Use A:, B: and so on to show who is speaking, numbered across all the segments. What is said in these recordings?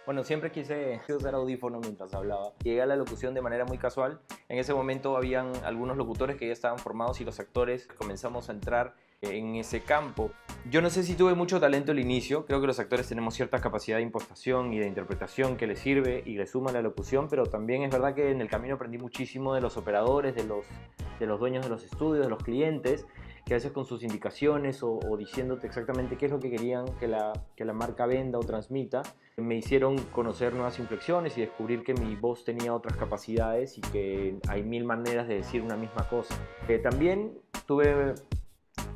A: Bueno, siempre quise usar audífono mientras hablaba. Llegué a la locución de manera muy casual. En ese momento habían algunos locutores que ya estaban formados y los actores comenzamos a entrar en ese campo. Yo no sé si tuve mucho talento al inicio, creo que los actores tenemos cierta capacidad de impostación y de interpretación que les sirve y les suma a la locución, pero también es verdad que en el camino aprendí muchísimo de los operadores, de los dueños de los estudios, de los clientes, que a veces con sus indicaciones o diciéndote exactamente qué es lo que querían que la marca venda o transmita, me hicieron conocer nuevas inflexiones y descubrir que mi voz tenía otras capacidades y que hay mil maneras de decir una misma cosa. También tuve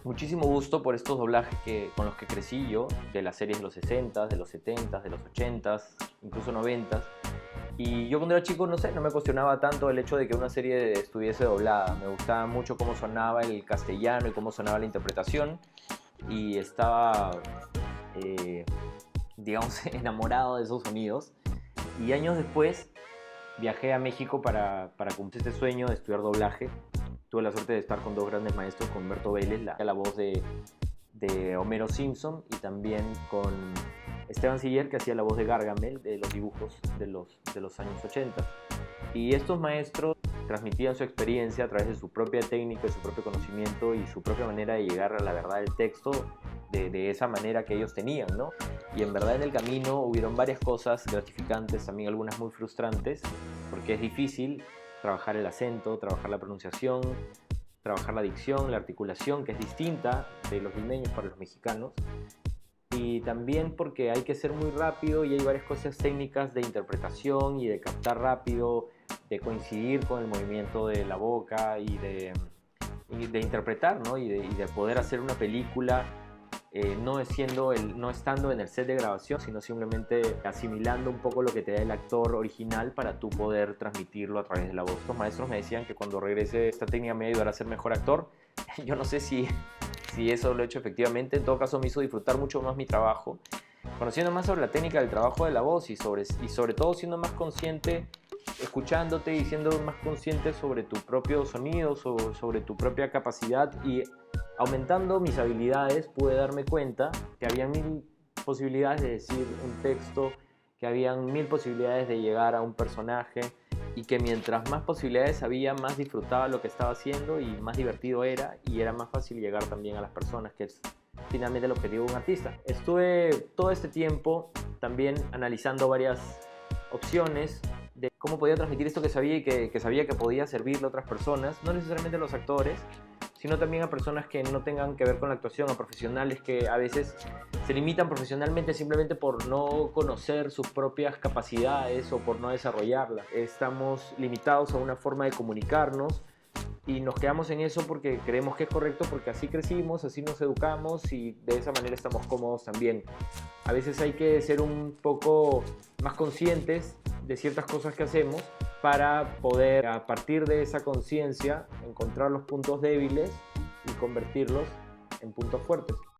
A: muchísimo gusto por estos doblajes con los que crecí yo, de las series de los 60s, de los 70s, de los 80s, incluso 90s. Y yo cuando era chico, no sé, no me cuestionaba tanto el hecho de que una serie estuviese doblada. Me gustaba mucho cómo sonaba el castellano y cómo sonaba la interpretación. Y estaba, eh, digamos, enamorado de esos sonidos. Y años después viajé a México para cumplir este sueño de estudiar doblaje. Tuve la suerte de estar con dos grandes maestros, con Humberto Vélez, la voz de Homero Simpson, y también con Esteban Siller, que hacía la voz de Gargamel, de los dibujos de los años 80. Y estos maestros transmitían su experiencia a través de su propia técnica, su propio conocimiento y su propia manera de llegar a la verdad del texto de esa manera que ellos tenían, ¿no? Y en verdad en el camino hubieron varias cosas gratificantes, también algunas muy frustrantes, porque es difícil trabajar el acento, trabajar la pronunciación, trabajar la dicción, la articulación, que es distinta de los limeños para los mexicanos. Y también porque hay que ser muy rápido y hay varias cosas técnicas de interpretación y de captar rápido, de coincidir con el movimiento de la boca y de interpretar, ¿no? Y de poder hacer una película no estando en el set de grabación, sino simplemente asimilando un poco lo que te da el actor original para tú poder transmitirlo a través de la voz. Los maestros me decían que cuando regrese esta técnica me iba a ayudar a ser mejor actor. Yo no sé si eso lo he hecho efectivamente. En todo caso me hizo disfrutar mucho más mi trabajo, conociendo más sobre la técnica del trabajo de la voz y sobre todo siendo más consciente, escuchándote y siendo más consciente sobre tu propio sonido, sobre tu propia capacidad, y aumentando mis habilidades pude darme cuenta que había mil posibilidades de decir un texto, que habían mil posibilidades de llegar a un personaje, y que mientras más posibilidades había, más disfrutaba lo que estaba haciendo y más divertido era, y era más fácil llegar también a las personas, que es finalmente el objetivo de un artista. Estuve todo este tiempo también analizando varias opciones de cómo podía transmitir esto que sabía y que sabía que podía servirle a otras personas, no necesariamente a los actores, sino también a personas que no tengan que ver con la actuación, a profesionales que a veces se limitan profesionalmente simplemente por no conocer sus propias capacidades o por no desarrollarlas. Estamos limitados a una forma de comunicarnos y nos quedamos en eso porque creemos que es correcto, porque así crecimos, así nos educamos y de esa manera estamos cómodos también. A veces hay que ser un poco más conscientes de ciertas cosas que hacemos para poder, a partir de esa conciencia, encontrar los puntos débiles y convertirlos en puntos fuertes.